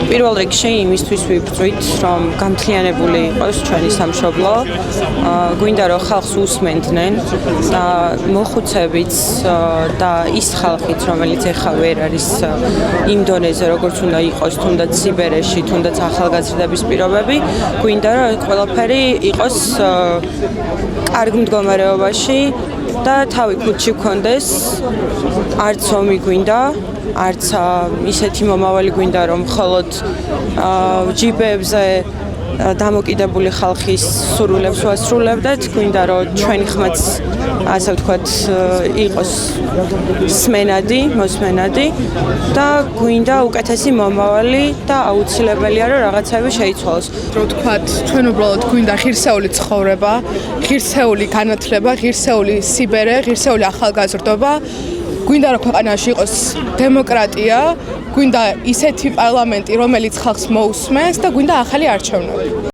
პირველ რიგში იმისთვის ვიბრძვით, რომ გამთლიანებული იყოს ჩვენი სამშობლო. გვინდა რომ ხალხს უსმენდნენ და მოხუცებიც და ის ხალხიც, რომელიც ეხლა ვერ არის იმ დონეზე, როგორც უნდა იყოს, თუნდაც სიბერეში, თუნდაც ახალგაზრდების პირობები, გვინდა რომ ყველაფერი იყოს კარგ მდგომარეობაში და თავი ქუდში გქონდეს. არც ომი გვინდა, არც ისეთი მომავალი გვინდა, რომ მხოლოდ ჯიბებზე დამოკიდებული ხალხის სურვილებს ვასრულებდეთ. გვინდა რომ ჩვენი ხმაც, ასე ვთქვათ, იყოს მოსმენადი და გვინდა უკეთესი მომავალი და აუცილებელია რომ რაღაცები შეიცვალოს. რო ვთქვათ, ჩვენ უბრალოდ გვინდა ღირსეული ცხოვრება, ღირსეული განათლება, ღირსეული სიბერე, ღირსეული ახალგაზრდობა. გვინდა რომ ქვეყანაში იყოს დემოკრატია, გვინდა ისეთი პარლამენტი, რომელიც ხალხს მოусმენს და გვინდა ახალი არჩევნები.